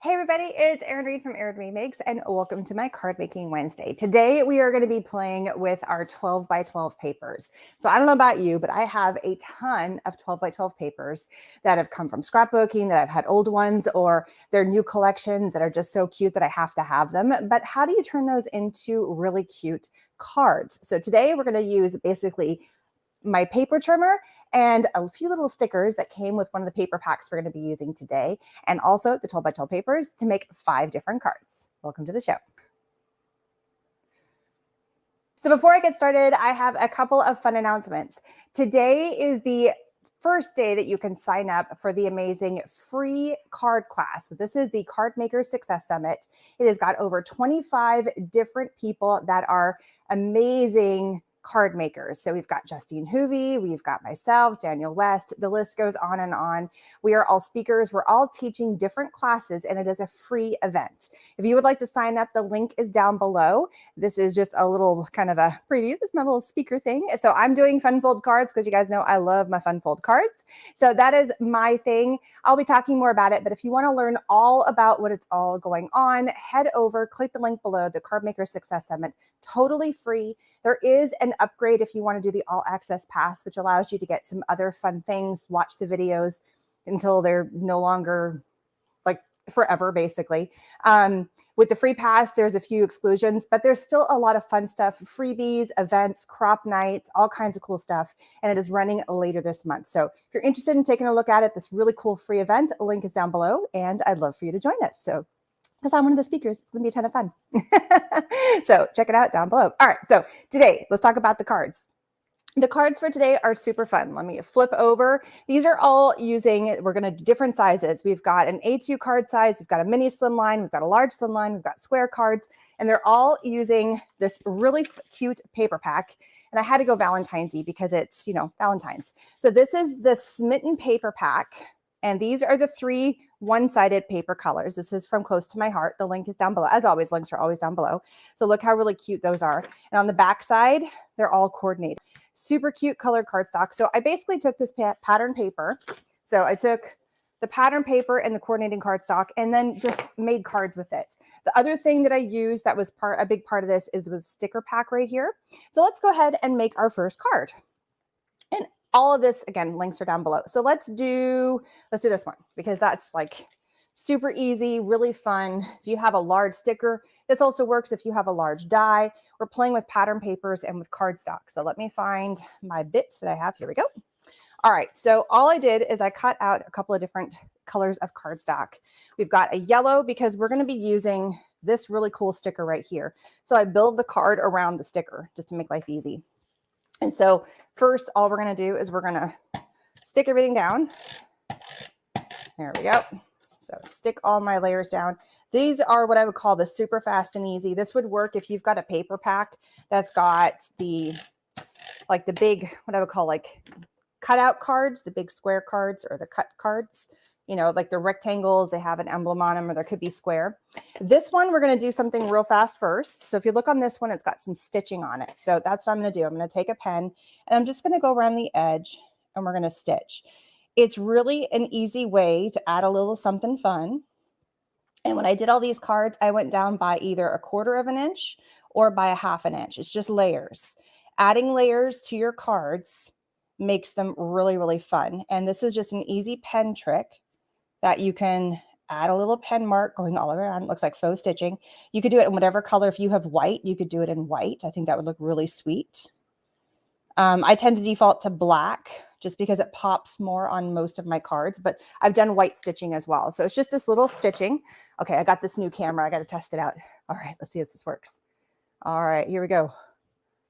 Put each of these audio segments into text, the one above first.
Hey everybody, it's Erin Reed from Erin Reed Makes, and welcome to my Card Making Wednesday. Today we are going to be playing with our 12 by 12 papers. So I don't know about you, but I have a ton of 12 by 12 papers that have come from scrapbooking, that I've had old ones, or they're new collections that are just so cute that I have to have them. But how do you turn those into really cute cards? So today we're going to use basically my paper trimmer and a few little stickers that came with one of the paper packs we're going to be using today, and also the 12 by 12 papers to make 5 different cards. Welcome to the show. So before I get started, I have a couple of fun announcements. Today is the first day that you can sign up for the amazing free card class. So this is the Card Maker Success Summit. It has got over 25 different people that are amazing card makers. So we've got Justine Hoovey, we've got myself, Daniel West, the list goes on and on. We are all speakers. We're all teaching different classes, and it is a free event. If you would like to sign up, the link is down below. This is just a little kind of a preview. This is my little speaker thing. So I'm doing fun fold cards because you guys know I love my fun fold cards. So that is my thing. I'll be talking more about it, but if you want to learn all about what it's all going on, head over, click the link below, the Card Maker Success Summit, totally free. There is an upgrade if you want to do the all access pass, which allows you to get some other fun things, watch the videos until they're no longer like forever, basically. With the free pass, there's a few exclusions, but there's still a lot of fun stuff, freebies, events, crop nights, all kinds of cool stuff. And it is running later this month. So if you're interested in taking a look at it, this really cool free event, a link is down below, and I'd love for you to join us. So because I'm one of the speakers, it's going to be a ton of fun. So check it out down below. All right, so today, let's talk about the cards. The cards for today are super fun. Let me flip over. These are all using, we're going to do different sizes. We've got an A2 card size, we've got a mini slimline, we've got a large slimline, we've got square cards, and they're all using this really cute paper pack. And I had to go Valentine's-y because it's, Valentine's. So this is the Smitten paper pack. And these are the 3 one-sided paper colors. This is from Close to My Heart. The link is down below. As always, links are always down below. So look how really cute those are. And on the back side, they're all coordinated. Super cute colored cardstock. So I basically took this pattern paper. So I took the pattern paper and the coordinating cardstock and then just made cards with it. The other thing that I used that was a big part of this is the sticker pack right here. So let's go ahead and make our first card. And all of this, again, links are down below. So let's do this one because that's like super easy, really fun. If you have a large sticker, this also works if you have a large die. We're playing with pattern papers and with cardstock. So let me find my bits that I have. Here we go. All right, so all I did is I cut out a couple of different colors of cardstock. We've got a yellow because we're going to be using this really cool sticker right here. So I build the card around the sticker just to make life easy. And so first, all we're going to do is we're going to stick everything down. There we go. So stick all my layers down. These are what I would call the super fast and easy. This would work if you've got a paper pack that's got the big, what I would call like cutout cards, the big square cards or the cut cards. Like the rectangles, they have an emblem on them, or there could be square. This one, we're going to do something real fast first. So if you look on this one, it's got some stitching on it. So that's what I'm going to do. I'm going to take a pen and I'm just going to go around the edge and we're going to stitch. It's really an easy way to add a little something fun. And when I did all these cards, I went down by either 1/4 of an inch or by 1/2 an inch. It's just layers. Adding layers to your cards makes them really, really fun. And this is just an easy pen trick that you can add a little pen mark going all around. It looks like faux stitching. You could do it in whatever color. If you have white, you could do it in white. I think that would look really sweet. I tend to default to black just because it pops more on most of my cards, but I've done white stitching as well. So it's just this little stitching. Okay, I got this new camera. I got to test it out. All right, let's see if this works. All right, here we go.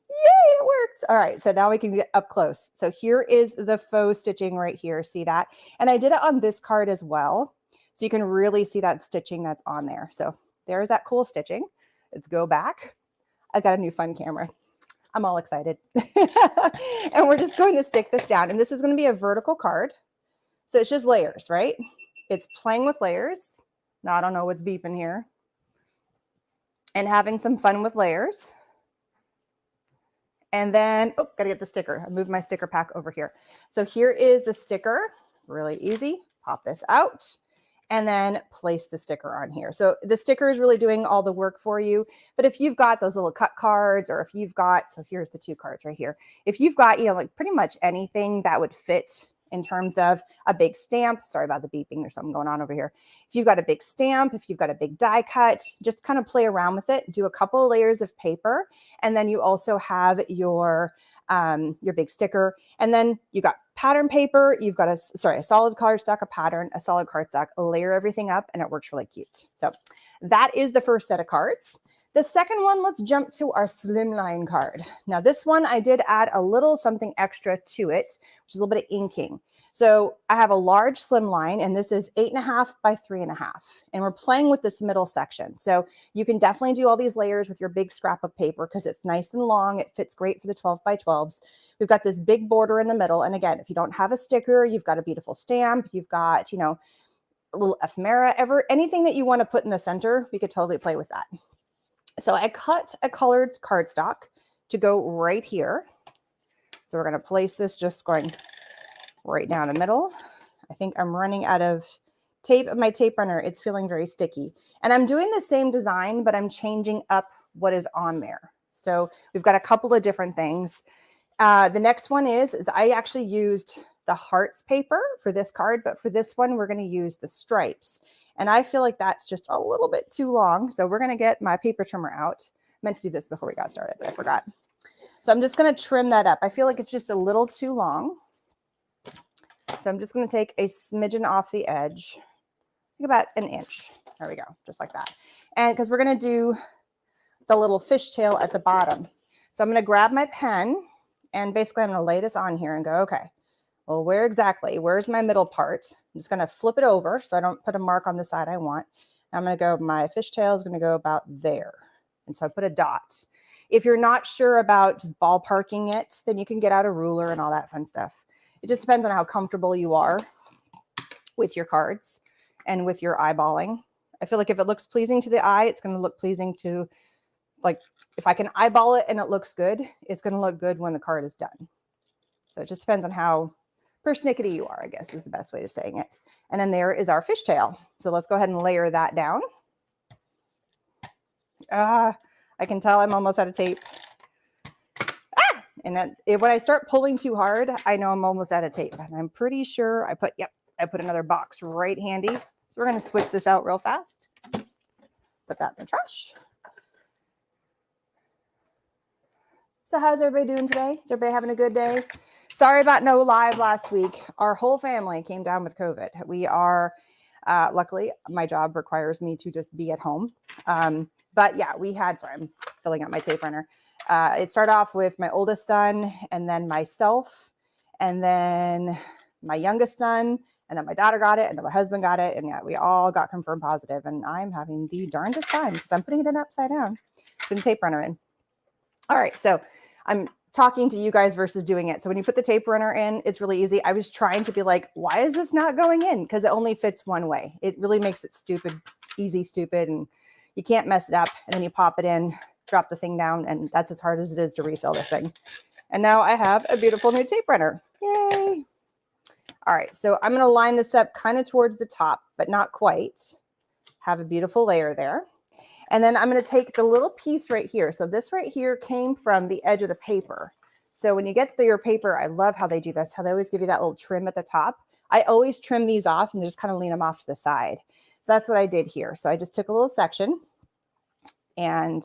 Yay, it works. All right, so now we can get up close. So here is the faux stitching right here. See that? And I did it on this card as well. So you can really see that stitching that's on there. So there's that cool stitching. Let's go back. I got a new fun camera. I'm all excited. And we're just going to stick this down. And this is going to be a vertical card. So it's just layers, right? It's playing with layers. Now I don't know what's beeping here. And having some fun with layers. And then, oh, got to get the sticker. I moved my sticker pack over here. So here is the sticker. Really easy. Pop this out. and then place the sticker on here. So the sticker is really doing all the work for you. But if you've got those little cut cards, or if you've got, so here's the 2 cards right here. If you've got, you know, like pretty much anything that would fit in terms of a big stamp, sorry about the beeping, there's something going on over here. If you've got a big stamp, if you've got a big die cut, just kind of play around with it, do a couple of layers of paper. And then you also have your big sticker. And then you got pattern paper, you've got a solid cardstock, a pattern, a solid cardstock, layer everything up, and it works really cute. So that is the first set of cards. The second one, let's jump to our slimline card. Now this one, I did add a little something extra to it, which is a little bit of inking. So I have a large slimline, and this is 8.5 by 3.5. And we're playing with this middle section. So you can definitely do all these layers with your big scrap of paper because it's nice and long. It fits great for the 12 by 12s. We've got this big border in the middle. And again, if you don't have a sticker, you've got a beautiful stamp, you've got, you know, a little ephemera, anything that you want to put in the center, we could totally play with that. So I cut a colored cardstock to go right here. So we're going to place this just going right down the middle. I think I'm running out of tape. My tape runner, it's feeling very sticky. And I'm doing the same design, but I'm changing up what is on there. So we've got a couple of different things. The next one is I actually used the hearts paper for this card, but for this one, we're going to use the stripes. And I feel like that's just a little bit too long. So we're going to get my paper trimmer out. I meant to do this before we got started, but I forgot. So I'm just going to trim that up. I feel like it's just a little too long. So I'm just going to take a smidgen off the edge, about an inch. There we go, just like that. And because we're going to do the little fishtail at the bottom. So I'm going to grab my pen, and basically I'm going to lay this on here and go, okay, well, where's my middle part? I'm just going to flip it over so I don't put a mark on the side I want. I'm going to go, my fishtail is going to go about there. And so I put a dot. If you're not sure about just ballparking it, then you can get out a ruler and all that fun stuff. It just depends on how comfortable you are with your cards and with your eyeballing. I feel like if it looks pleasing to the eye, it's going to look pleasing to, like, if I can eyeball it and it looks good, it's going to look good when the card is done. So it just depends on how persnickety you are, I guess is the best way of saying it. And then there is our fishtail. So let's go ahead and layer that down. I can tell I'm almost out of tape. And then when I start pulling too hard, I know I'm almost out of tape. And I'm pretty sure I put another box right handy. So we're going to switch this out real fast. Put that in the trash. So how's everybody doing today? Is everybody having a good day? Sorry about no live last week. Our whole family came down with COVID. We are, luckily, my job requires me to just be at home. But yeah, sorry, I'm filling out my tape runner. It started off with my oldest son, and then myself, and then my youngest son, and then my daughter got it, and then my husband got it, and yeah, we all got confirmed positive, and I'm having the darndest time because I'm putting it in upside down, putting the tape runner in. All right, so I'm talking to you guys versus doing it. So when you put the tape runner in, it's really easy. I was trying to be like, why is this not going in? Because it only fits one way. It really makes it easy, stupid, and you can't mess it up. And then you pop it in, drop the thing down, and that's as hard as it is to refill this thing. And now I have a beautiful new tape runner. Yay. All right, so I'm going to line this up kind of towards the top, but not quite. Have a beautiful layer there. And then I'm going to take the little piece right here. So this right here came from the edge of the paper. So when you get your paper, I love how they do this, how they always give you that little trim at the top. I always trim these off and just kind of lean them off to the side. So that's what I did here. So I just took a little section, and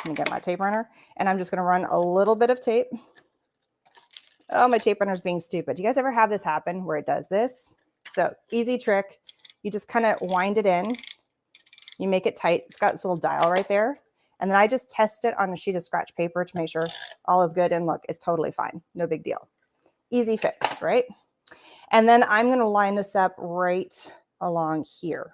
let me get my tape runner, and I'm just going to run a little bit of tape. Oh, my tape runner is being stupid. Do you guys ever have this happen where it does this? So easy trick. You just kind of wind it in. You make it tight. It's got this little dial right there. And then I just test it on a sheet of scratch paper to make sure all is good. And look, it's totally fine. No big deal. Easy fix, right? And then I'm going to line this up right along here.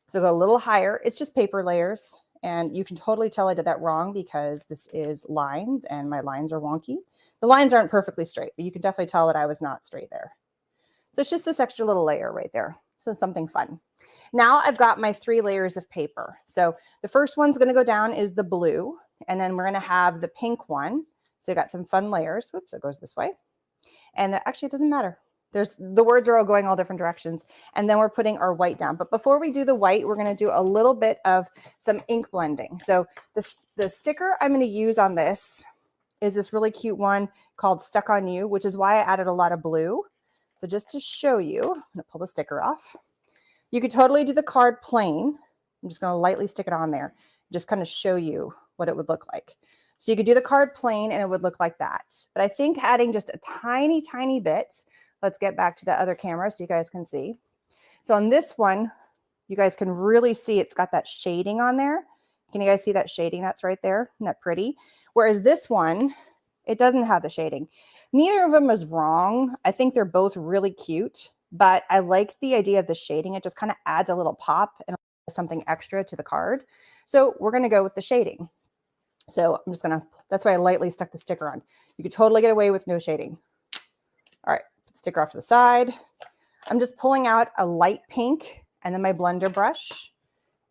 So go a little higher. It's just paper layers. And you can totally tell I did that wrong because this is lined and my lines are wonky. The lines aren't perfectly straight, but you can definitely tell that I was not straight there. So it's just this extra little layer right there. So something fun. Now I've got my 3 layers of paper. So the first one's going to go down is the blue, and then we're going to have the pink one. So I got some fun layers. Whoops, it goes this way. And actually, it doesn't matter. the words are all going all different directions. And then we're putting our white down. But before we do the white, we're going to do a little bit of some ink blending. So the sticker I'm going to use on this is this really cute one called Stuck on You, which is why I added a lot of blue. So just to show you, I'm going to pull the sticker off. You could totally do the card plain. I'm just going to lightly stick it on there, just kind of show you what it would look like. So you could do the card plain and it would look like that. But I think adding just a tiny, tiny bit, let's get back to the other camera so you guys can see. So on this one, you guys can really see it's got that shading on there. Can you guys see that shading that's right there? Isn't that pretty? Whereas this one, it doesn't have the shading. Neither of them is wrong. I think they're both really cute, but I like the idea of the shading. It just kind of adds a little pop and something extra to the card. So we're going to go with the shading. So I'm just going to, that's why I lightly stuck the sticker on. You could totally get away with no shading. All right, put the sticker off to the side. I'm just pulling out a light pink and then my blender brush.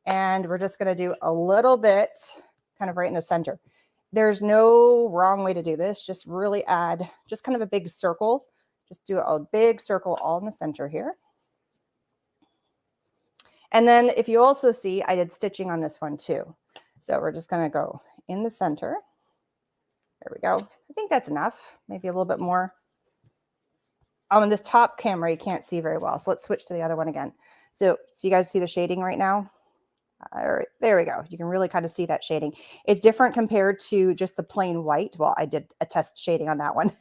And we're just going to do a little bit kind of right in the center. There's no wrong way to do this. Just really add just kind of a big circle. Just do a big circle all in the center here. And then if you also see, I did stitching on this one too. So we're just going to go in the center. There we go. I think that's enough. Maybe a little bit more. Oh, in this top camera, you can't see very well. So let's switch to the other one again. So you guys see the shading right now? All right, there we go. You can really kind of see that shading. It's different compared to just the plain white. Well, I did a test shading on that one.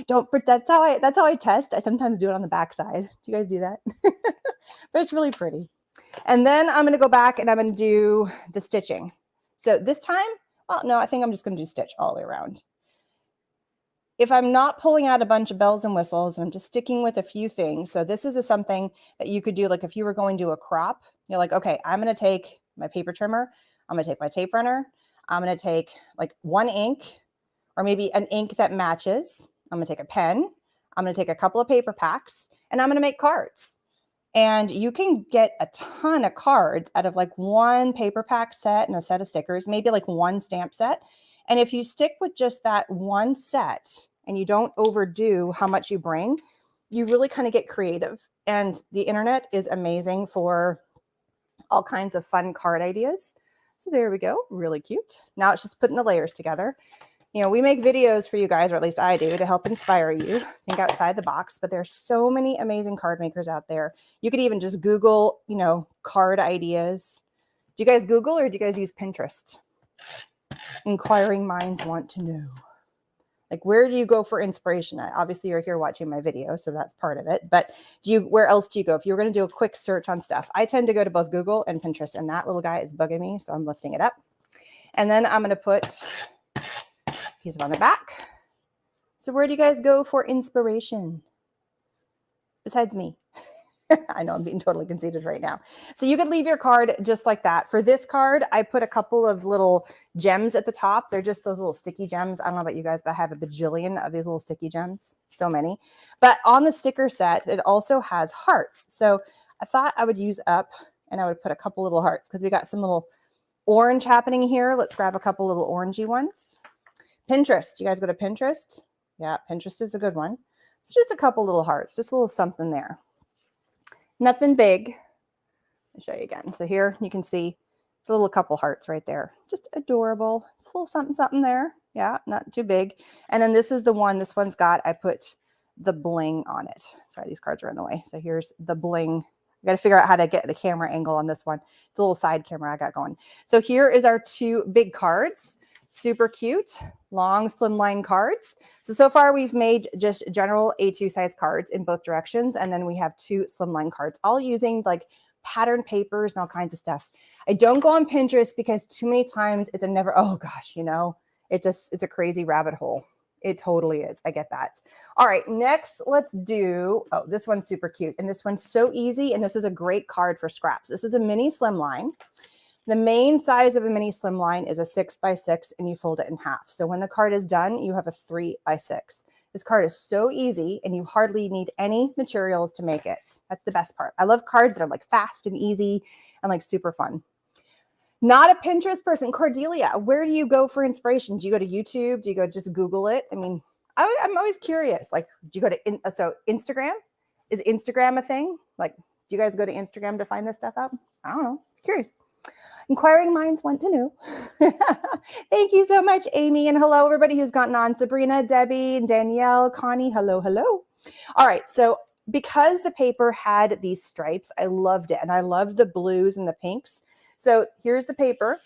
That's how I test. I sometimes do it on the back side. Do you guys do that? But it's really pretty. And then I'm going to go back and I'm going to do the stitching. So this time, well, no, I think I'm just going to do stitch all the way around. If I'm not pulling out a bunch of bells and whistles, I'm just sticking with a few things. So this is something that you could do, like if you were going to a crop, you're like, okay, I'm going to take my paper trimmer. I'm going to take my tape runner. I'm going to take like one ink or maybe an ink that matches. I'm going to take a pen. I'm going to take a couple of paper packs and I'm going to make cards. And you can get a ton of cards out of like one paper pack set and a set of stickers, maybe like one stamp set. And if you stick with just that one set and you don't overdo how much you bring, you really kind of get creative. And the internet is amazing for all kinds of fun card ideas. So there we go. Really cute. Now it's just putting the layers together. You know, we make videos for you guys, or at least I do, to help inspire you. Think outside the box, but there's so many amazing card makers out there. You could even just Google, you know, card ideas. Do you guys Google or do you guys use Pinterest? Inquiring minds want to know. Like, where do you go for inspiration? Obviously, you're here watching my video, so that's part of it. But where else do you go? If you were going to do a quick search on stuff, I tend to go to both Google and Pinterest, and that little guy is bugging me, so I'm lifting it up. And then I'm going to put piece on the back. So where do you guys go for inspiration? Besides me. I know I'm being totally conceited right now. So you could leave your card just like that. For this card, I put a couple of little gems at the top. They're just those little sticky gems. I don't know about you guys, but I have a bajillion of these little sticky gems. So many. But on the sticker set, it also has hearts. So I thought I would use up and I would put a couple little hearts because we got some little orange happening here. Let's grab a couple little orangey ones. Pinterest. You guys go to Pinterest? Yeah, Pinterest is a good one. It's just a couple little hearts, just a little something there. Nothing big. I'll show you again. So here you can see the little couple hearts right there. Just adorable. It's a little something, something there. Yeah, not too big. And then this is the one, this one's got, I put the bling on it. Sorry, these cards are in the way. So here's the bling. I got to figure out how to get the camera angle on this one. It's a little side camera I got going. So here is our two big cards. Super cute, long slimline cards. So far we've made just general A2 size cards in both directions. And then we have two slimline cards, all using like pattern papers and all kinds of stuff. I don't go on Pinterest because too many times it's a never, oh gosh, you know, it's a crazy rabbit hole. It totally is. I get that. All right, next let's do, oh, this one's super cute. And this one's so easy. And this is a great card for scraps. This is a mini slimline. The main size of a mini slimline is a 6x6 and you fold it in half. So when the card is done, you have a 3x6. This card is so easy and you hardly need any materials to make it. That's the best part. I love cards that are like fast and easy and like super fun. Not a Pinterest person. Cordelia, where do you go for inspiration? Do you go to YouTube? Do you go just Google it? I mean, I'm always curious. Like, do you go to so Instagram? Is Instagram a thing? Like, do you guys go to Instagram to find this stuff out? I don't know. Curious. Inquiring minds want to know. Thank you so much, Amy. And hello, everybody who's gotten on. Sabrina, Debbie, Danielle, Connie. Hello, hello. All right. So because the paper had these stripes, I loved it. And I loved the blues and the pinks. So here's the paper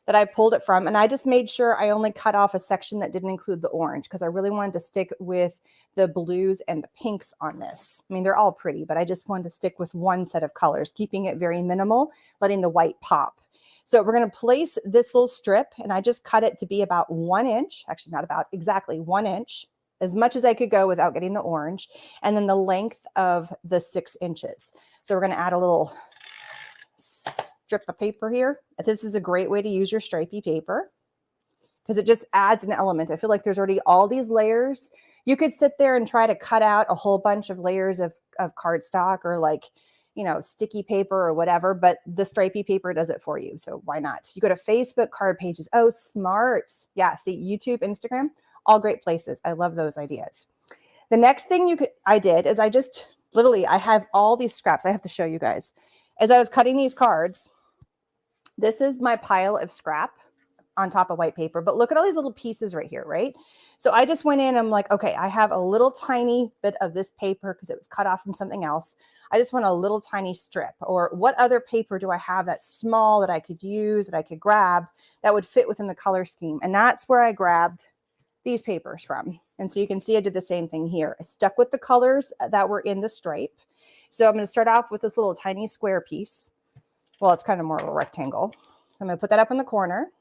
that I pulled it from. And I just made sure I only cut off a section that didn't include the orange because I really wanted to stick with the blues and the pinks on this. I mean, they're all pretty, but I just wanted to stick with one set of colors, keeping it very minimal, letting the white pop. So we're going to place this little strip, and I just cut it to be about 1 inch, actually not about, exactly 1 inch, as much as I could go without getting the orange, and then the length of the 6 inches. So we're going to add a little strip of paper here. This is a great way to use your stripy paper because it just adds an element. I feel like there's already all these layers. You could sit there and try to cut out a whole bunch of layers of cardstock or like, you know, sticky paper or whatever, but the stripy paper does it for you. So why not? You go to Facebook card pages. Oh, smart. Yeah. See, YouTube, Instagram, all great places. I love those ideas. The next thing I did is I just literally, I have all these scraps. I have to show you guys. As I was cutting these cards, this is my pile of scrap on top of white paper, but look at all these little pieces right here, right? So I just went in, I'm like, okay, I have a little tiny bit of this paper because it was cut off from something else. I just want a little tiny strip, or what other paper do I have that's small that I could use, that I could grab that would fit within the color scheme? And that's where I grabbed these papers from. And so you can see I did the same thing here. I stuck with the colors that were in the stripe. So I'm going to start off with this little tiny square piece. Well, it's kind of more of a rectangle. So I'm going to put that up in the corner.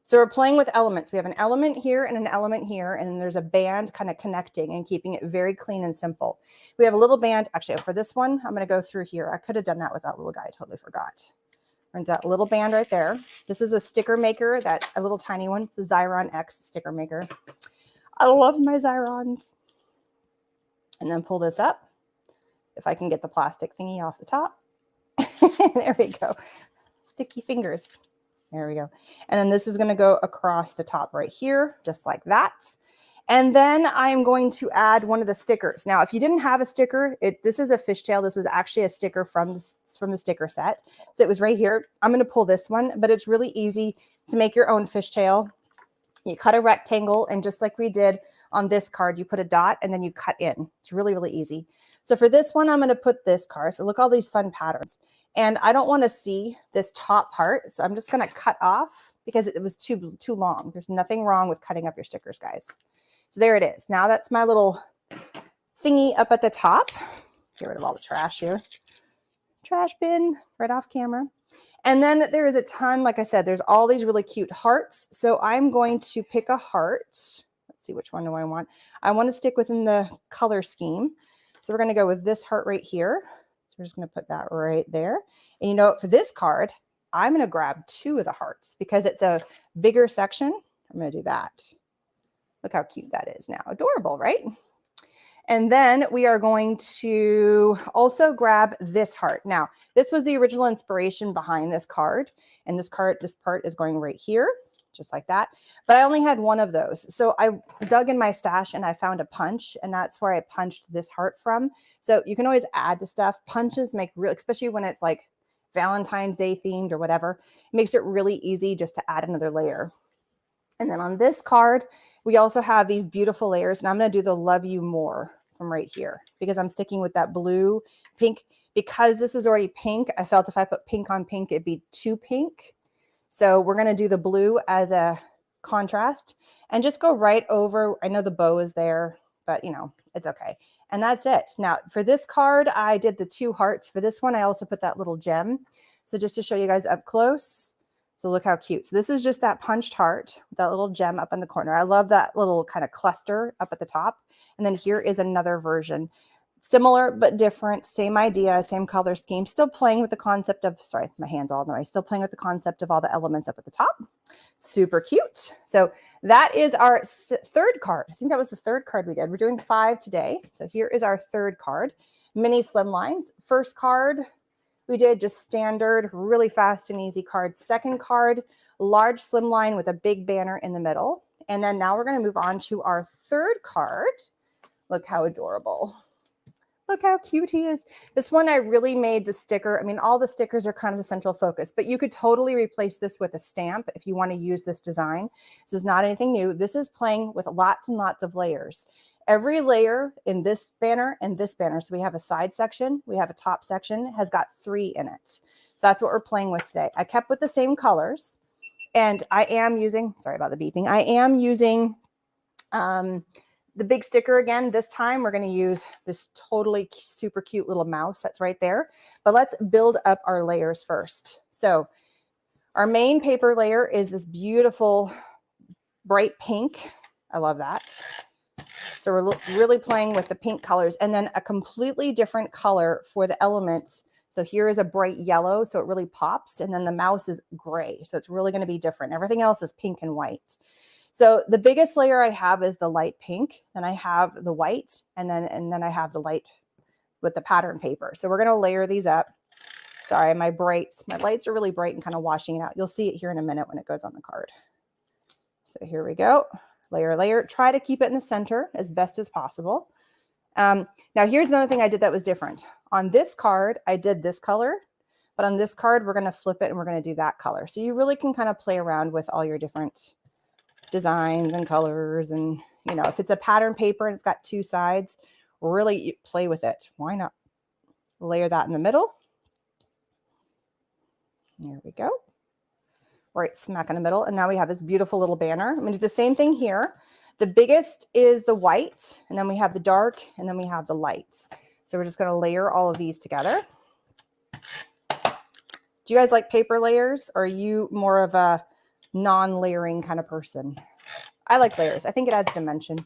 So we're playing with elements. We have an element here and an element here, and then there's a band kind of connecting and keeping it very clean and simple. We have a little band. Actually, for this one, I'm going to go through here. I could have done that with that little guy. I totally forgot. And that little band right there. This is a sticker maker. That's a little tiny one. It's a Xyron X sticker maker. I love my Xyrons. And then pull this up. If I can get the plastic thingy off the top. There we go. Sticky fingers. There we go. And then this is going to go across the top right here, just like that. And then I'm going to add one of the stickers. Now, if you didn't have a sticker, this is a fishtail. This was actually a sticker from the sticker set. So it was right here. I'm going to pull this one, but it's really easy to make your own fishtail. You cut a rectangle, and just like we did on this card, you put a dot and then you cut in. It's really, really easy. So for this one, I'm going to put this card. So look, all these fun patterns. And I don't want to see this top part. So I'm just going to cut off because it was too long. There's nothing wrong with cutting up your stickers, guys. So there it is. Now that's my little thingy up at the top. Get rid of all the trash here. Trash bin right off camera. And then there is a ton, like I said, there's all these really cute hearts. So I'm going to pick a heart. Let's see, which one do I want? I want to stick within the color scheme. So we're going to go with this heart right here. So we're just going to put that right there. And you know, for this card, I'm going to grab 2 of the hearts because it's a bigger section. I'm going to do that. Look how cute that is now. Adorable, right? And then we are going to also grab this heart. Now, this was the original inspiration behind this card. And this part is going right here, just like that. But I only had one of those. So I dug in my stash and I found a punch, and that's where I punched this heart from. So you can always add to stuff. Punches make real, especially when it's like Valentine's Day themed or whatever, it makes it really easy just to add another layer. And then on this card, we also have these beautiful layers, and I'm going to do the Love You More from right here because I'm sticking with that blue, pink. Because this is already pink, I felt if I put pink on pink, it'd be too pink. So we're going to do the blue as a contrast and just go right over. I know the bow is there, but you know, it's okay. And that's it. Now for this card, I did the 2 hearts. For this one, I also put that little gem. So just to show you guys up close. So look how cute. So this is just that punched heart, that little gem up in the corner. I love that little kind of cluster up at the top. And then here is another version. Similar but different, same idea, same color scheme, still playing with the concept of, sorry, my hand's all in the way, still playing with the concept of all the elements up at the top. Super cute. So that is our 3rd card. I think that was the 3rd card we did. We're doing 5 today. So here is our 3rd card, mini slim lines. 1st card, we did just standard, really fast and easy card. 2nd card, large slim line with a big banner in the middle. And then now we're going to move on to our third card. Look how adorable. Look how cute he is. This one I really made the sticker. I mean, all the stickers are kind of the central focus, but you could totally replace this with a stamp if you want to use this design. This is not anything new. This is playing with lots and lots of layers. Every layer in this banner and this banner, so we have a side section, we have a top section, has got 3 in it. So that's what we're playing with today. I kept with the same colors, and I am using, sorry about the beeping, I am using the big sticker again. This time we're going to use this totally super cute little mouse that's right there. But let's build up our layers first. So our main paper layer is this beautiful bright pink. I love that. So we're really playing with the pink colors, and then a completely different color for the elements. So here is a bright yellow, so it really pops, and then the mouse is gray. So it's really going to be different. Everything else is pink and white. So the biggest layer I have is the light pink, then I have the white, and then I have the light with the pattern paper. So we're going to layer these up. Sorry, my lights are really bright and kind of washing it out. You'll see it here in a minute when it goes on the card. So here we go. Layer, layer. Try to keep it in the center as best as possible. Now here's another thing I did that was different. On this card, I did this color, but on this card, we're going to flip it and we're going to do that color. So you really can kind of play around with all your different designs and colors, and you know, if it's a pattern paper and it's got 2 sides, really play with it. Why not layer that in the middle? There we go. Right smack in the middle. And now we have this beautiful little banner. I'm going to do the same thing here. The biggest is the white, and then we have the dark, and then we have the light. So we're just going to layer all of these together. Do you guys like paper layers, or are you more of a non-layering kind of person? I like layers. I think it adds dimension.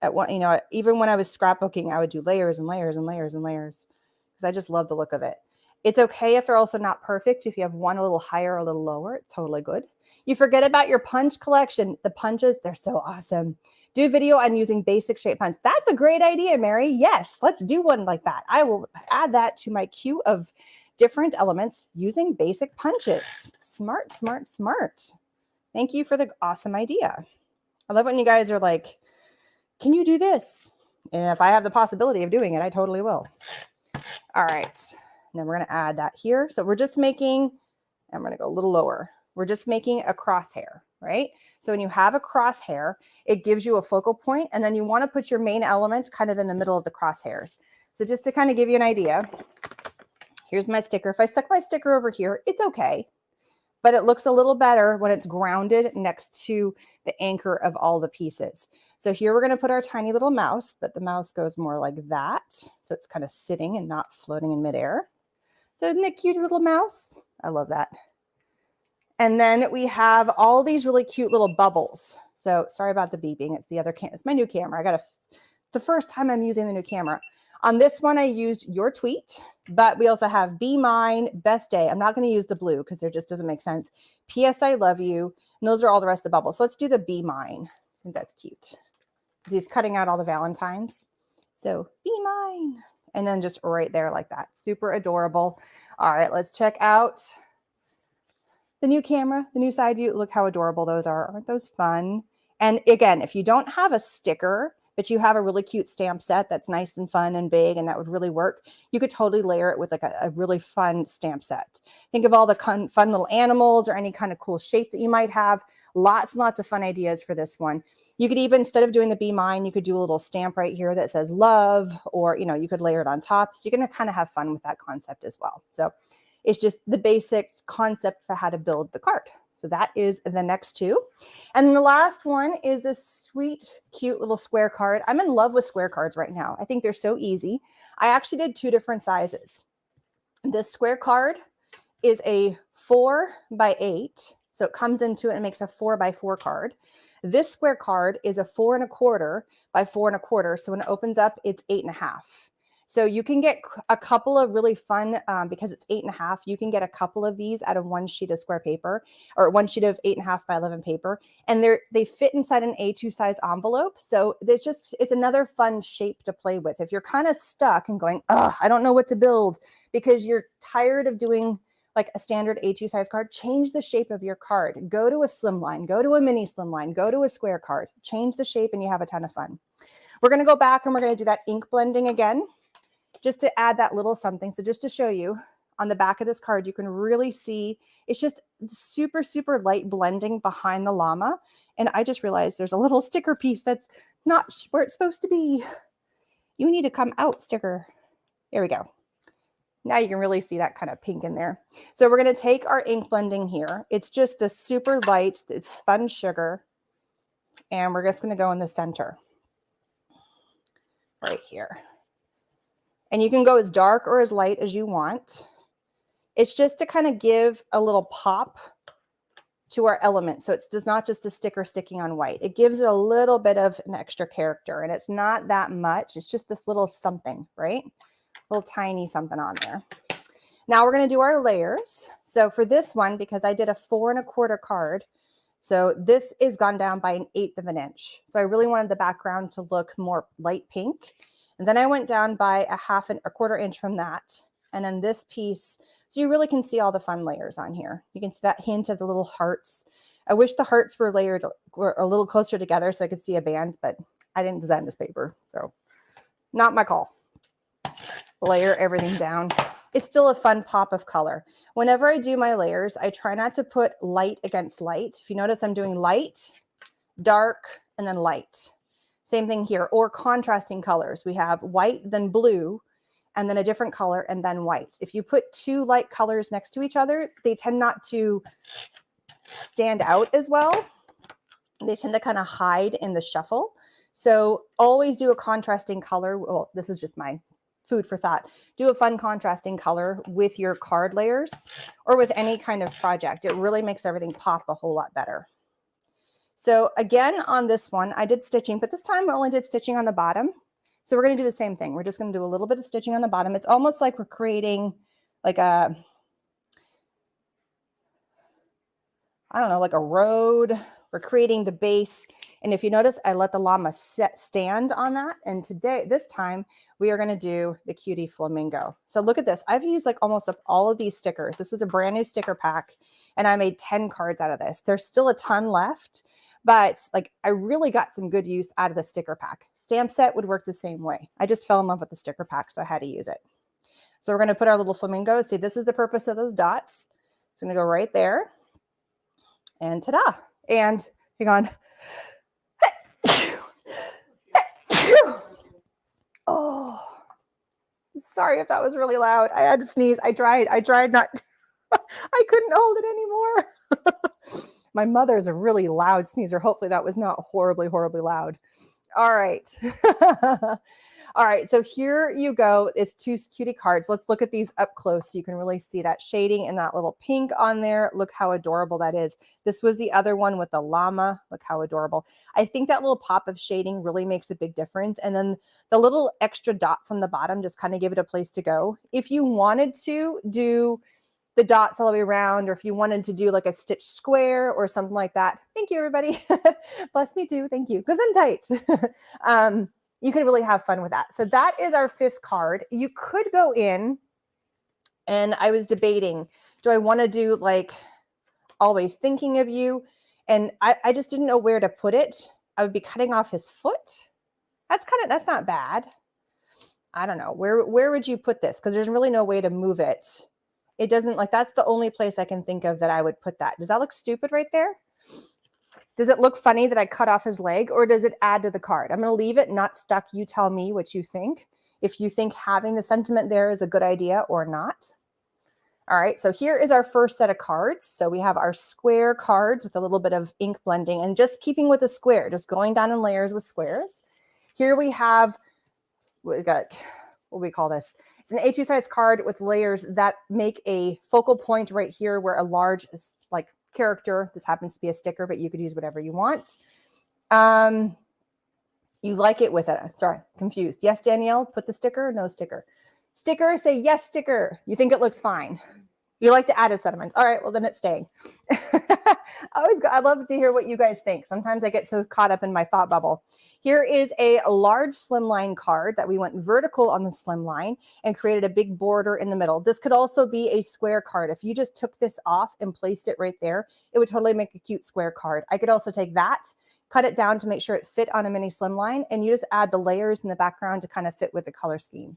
You know, even when I was scrapbooking, I would do layers and layers and layers and layers because I just love the look of it. It's okay if they're also not perfect. If you have one a little higher or a little lower, it's totally good. You forget about your punch collection. The punches, they're so awesome. Do a video on using basic shape punch. That's a great idea, Mary. Yes, let's do one like that. I will add that to my queue of different elements using basic punches. Smart, smart, smart. Thank you for the awesome idea. I love when you guys are like, can you do this? And if I have the possibility of doing it, I totally will. All right. And then we're going to add that here. So we're just making, I'm going to go a little lower. We're just making a crosshair, right? So when you have a crosshair, it gives you a focal point, and then you want to put your main element kind of in the middle of the crosshairs. So just to kind of give you an idea, here's my sticker. If I stuck my sticker over here, it's okay, but it looks a little better when it's grounded next to the anchor of all the pieces. So here we're going to put our tiny little mouse, but the mouse goes more like that. So it's kind of sitting and not floating in midair. So isn't it cute little mouse? I love that. And then we have all these really cute little bubbles. So sorry about the beeping. It's the other camera. It's my new camera. The first time I'm using the new camera. On this one, I used your tweet, but we also have Be Mine, Best Day. I'm not going to use the blue because there just doesn't make sense. P.S. I love you. And those are all the rest of the bubbles. So let's do the Be Mine. I think that's cute. He's cutting out all the Valentines. So Be Mine. And then just right there like that. Super adorable. All right, let's check out the new camera, the new side view. Look how adorable those are. Aren't those fun? And again, if you don't have a sticker, but you have a really cute stamp set that's nice and fun and big, and that would really work, you could totally layer it with like a really fun stamp set. Think of all the fun little animals or any kind of cool shape that you might have. Lots and lots of fun ideas for this one. You could even, instead of doing the Be Mine, you could do a little stamp right here that says love, or, you know, you could layer it on top. So you're going to kind of have fun with that concept as well. So it's just the basic concept for how to build the card. So that is the next two. And the last one is this sweet, cute little square card. I'm in love with square cards right now. I think they're so easy. I actually did 2 different sizes. This square card is a 4x8. So it comes into it and makes a 4x4 card. This square card is a 4¼ by 4¼ So when it opens up, it's 8½. So you can get a couple of really fun, because it's 8½, you can get a couple of these out of one sheet of square paper, or one sheet of 8½ by 11 paper. And they fit inside an A2 size envelope. So it's another fun shape to play with. If you're kind of stuck and going, oh, I don't know what to build, because you're tired of doing like a standard A2 size card, change the shape of your card. Go to a slimline, go to a mini slimline, go to a square card, change the shape, and you have a ton of fun. We're going to go back and we're going to do that ink blending again, just to add that little something. So just to show you, on the back of this card, you can really see it's just super, super light blending behind the llama. And I just realized there's a little sticker piece that's not where it's supposed to be. You need to come out, sticker. There we go. Now you can really see that kind of pink in there. So we're going to take our ink blending here. It's just the super light, it's spun sugar. And we're just going to go in the center right here. And you can go as dark or as light as you want. It's just to kind of give a little pop to our element. So it's not just a sticker sticking on white. It gives it a little bit of an extra character, and it's not that much. It's just this little something, right? Little tiny something on there. Now we're going to do our layers. So for this one, because I did a 4 1/4 card, so this is gone down by 1/8 of an inch. So I really wanted the background to look more light pink. And then I went down by a 1/4 inch from that. And then this piece, so you really can see all the fun layers on here. You can see that hint of the little hearts. I wish the hearts were a little closer together so I could see a band, but I didn't design this paper, so not my call. Layer everything down. It's still a fun pop of color. Whenever I do my layers, I try not to put light against light. If you notice, I'm doing light, dark, and then light. Same thing here, or contrasting colors. We have white, then blue, and then a different color, and then white. If you put 2 light colors next to each other, they tend not to stand out as well. They tend to kind of hide in the shuffle. So always do a contrasting color. Well, this is just my food for thought. Do a fun contrasting color with your card layers or with any kind of project. It really makes everything pop a whole lot better. So again, on this one, I did stitching, but this time I only did stitching on the bottom. So we're going to do the same thing. We're just going to do a little bit of stitching on the bottom. It's almost like we're creating like a, I don't know, like a road. We're creating the base. And if you notice, I let the llama stand on that. And this time, we are going to do the Cutie Flamingo. So look at this. I've used like almost all of these stickers. This was a brand new sticker pack, and I made 10 cards out of this. There's still a ton left, but like I really got some good use out of the sticker pack. Stamp set would work the same way. I just fell in love with the sticker pack, so I had to use it. So we're going to put our little flamingos. See, this is the purpose of those dots. It's going to go right there. And ta-da. And hang on. Oh, sorry if that was really loud. I had to sneeze. I tried not. I couldn't hold it anymore. My mother's a really loud sneezer. Hopefully that was not horribly, horribly loud. All right. All right. So here you go. It's 2 cutie cards. Let's look at these up close so you can really see that shading and that little pink on there. Look how adorable that is. This was the other one with the llama. Look how adorable. I think that little pop of shading really makes a big difference. And then the little extra dots on the bottom just kind of give it a place to go. If you wanted to do the dots all the way around, or if you wanted to do like a stitch square or something like that. Thank you, everybody. Bless me too. Thank you. Because I'm tight. You could really have fun with that. So that is our 5th card. You could go in, and I was debating, do I want to do like always thinking of you? And I just didn't know where to put it. I would be cutting off his foot. That's not bad. I don't know. Where would you put this? Because there's really no way to move it. It doesn't, like, that's the only place I can think of that I would put that. Does that look stupid right there? Does it look funny that I cut off his leg, or does it add to the card? I'm going to leave it not stuck. You tell me what you think. If you think having the sentiment there is a good idea or not. All right, so here is our first set of cards. So we have our square cards with a little bit of ink blending, and just keeping with the square, just going down in layers with squares. Here we have, what do we call this? It's an A2 size card with layers that make a focal point right here where a large like character, this happens to be a sticker, but you could use whatever you want. You like it with it. Sorry, confused. Yes, Danielle, put the sticker, no sticker. Sticker, say yes, sticker. You think it looks fine. You like to add a sentiment. All right, well, then it's staying. I love to hear what you guys think. Sometimes I get so caught up in my thought bubble. Here is a large slimline card that we went vertical on the slimline and created a big border in the middle. This could also be a square card. If you just took this off and placed it right there, it would totally make a cute square card. I could also take that, cut it down to make sure it fit on a mini slimline, and you just add the layers in the background to kind of fit with the color scheme.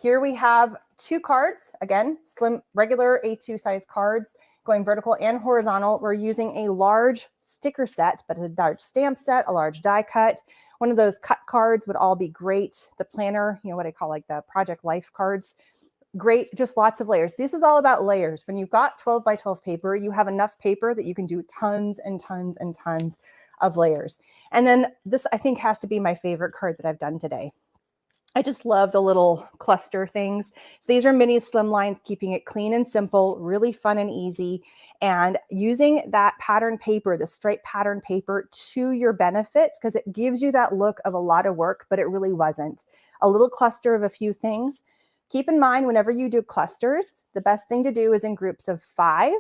Here we have 2 cards, again, slim, regular A2 size cards going vertical and horizontal. We're using a large sticker set, but a large stamp set, a large die cut. One of those cut cards would all be great. The planner, you know what I call like the project life cards. Great, just lots of layers. This is all about layers. When you've got 12 by 12 paper, you have enough paper that you can do tons and tons and tons of layers. And then this, I think, has to be my favorite card that I've done today. I just love the little cluster things. So these are mini slimlines, keeping it clean and simple, really fun and easy, and using that pattern paper, the straight pattern paper, to your benefit, because it gives you that look of a lot of work, but it really wasn't. A little cluster of a few things. Keep in mind, whenever you do clusters, the best thing to do is in groups of 5,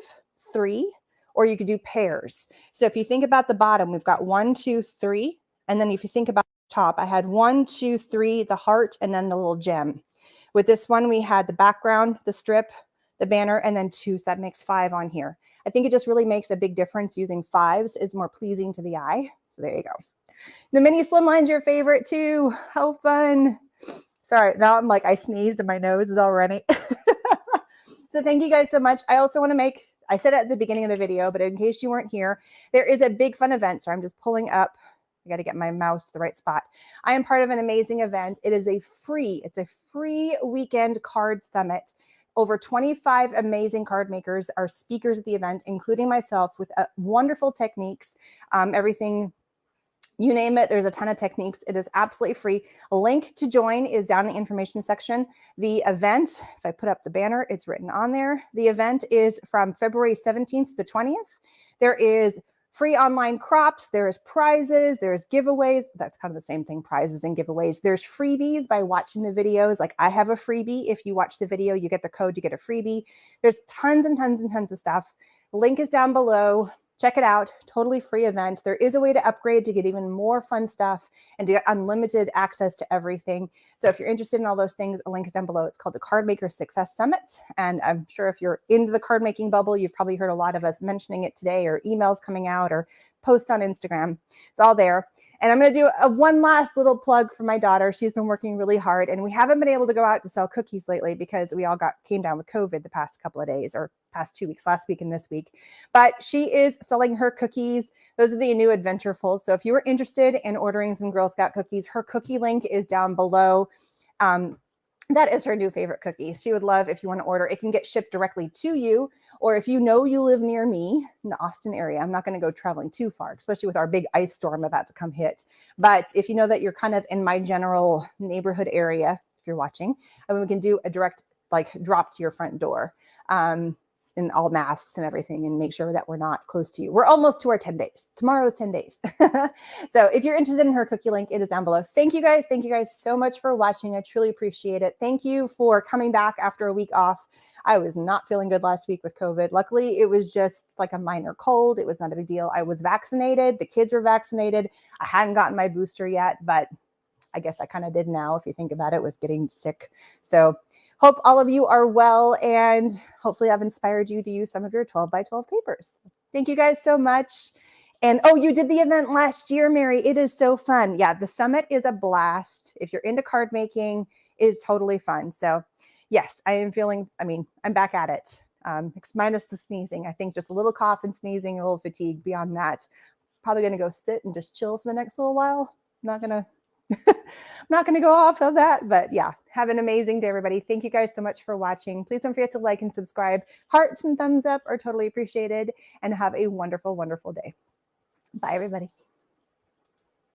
3, or you could do pairs. So if you think about the bottom, we've got 1, 2, 3, and then if you think about top, I had 1, 2, 3, the heart, and then the little gem. With this one, we had the background, the strip, the banner, and then 2, so that makes 5 on here. I think it just really makes a big difference using 5s. It's more pleasing to the eye. So there you go. The mini slimline's your favorite too. How fun. Sorry, now I'm like, I sneezed and my nose is all runny. So thank you guys so much. I also want to make, I said it at the beginning of the video, but in case you weren't here, there is a big fun event. So I'm just pulling up. I got to get my mouse to the right spot. I am part of an amazing event. It is a free weekend card summit. Over 25 amazing card makers are speakers at the event, including myself, with wonderful techniques. Everything, you name it, there's a ton of techniques. It is absolutely free. A link to join is down in the information section. The event, if I put up the banner, it's written on there. The event is from February 17th to the 20th. There is free online crops, there's prizes, there's giveaways. That's kind of the same thing, prizes and giveaways. There's freebies by watching the videos. Like I have a freebie. If you watch the video, you get the code, you get a freebie. There's tons and tons and tons of stuff. Link is down below. Check it out. Totally free event. There is a way to upgrade to get even more fun stuff and to get unlimited access to everything. So if you're interested in all those things, a link is down below. It's called the Card Maker Success Summit. And I'm sure if you're into the card making bubble, you've probably heard a lot of us mentioning it today, or emails coming out, or posts on Instagram. It's all there. And I'm going to do one last little plug for my daughter. She's been working really hard, and we haven't been able to go out to sell cookies lately because we all came down with COVID the past couple of days, or past 2 weeks, last week and this week. But she is selling her cookies. Those are the new Adventurefuls. So if you were interested in ordering some Girl Scout cookies, her cookie link is down below. That is her new favorite cookie. She would love if you want to order. It can get shipped directly to you, or if you know you live near me in the Austin area. I'm not going to go traveling too far, especially with our big ice storm about to come hit. But if you know that you're kind of in my general neighborhood area, if you're watching, I mean, we can do a direct like drop to your front door. In all masks and everything, and make sure that we're not close to you. We're almost to our 10 days. Tomorrow is 10 days. So if you're interested in her cookie link, it is down below. Thank you guys. Thank you guys so much for watching. I truly appreciate it. Thank you for coming back after a week off. I was not feeling good last week with COVID. Luckily, it was just like a minor cold. It was not a big deal. I was vaccinated. The kids were vaccinated. I hadn't gotten my booster yet, but I guess I kind of did now, if you think about it, with getting sick. So hope all of you are well, and hopefully I've inspired you to use some of your 12 by 12 papers. Thank you guys so much. And oh, you did the event last year, Mary. It is so fun. Yeah, the summit is a blast. If you're into card making, it is totally fun. So yes, I am feeling, I'm back at it. Minus the sneezing. I think just a little cough and sneezing, a little fatigue. Beyond that, probably going to go sit and just chill for the next little while. I'm not going to go off of that, but yeah, have an amazing day, everybody. Thank you guys so much for watching. Please don't forget to like and subscribe. Hearts and thumbs up are totally appreciated, and have a wonderful, wonderful day. Bye, everybody.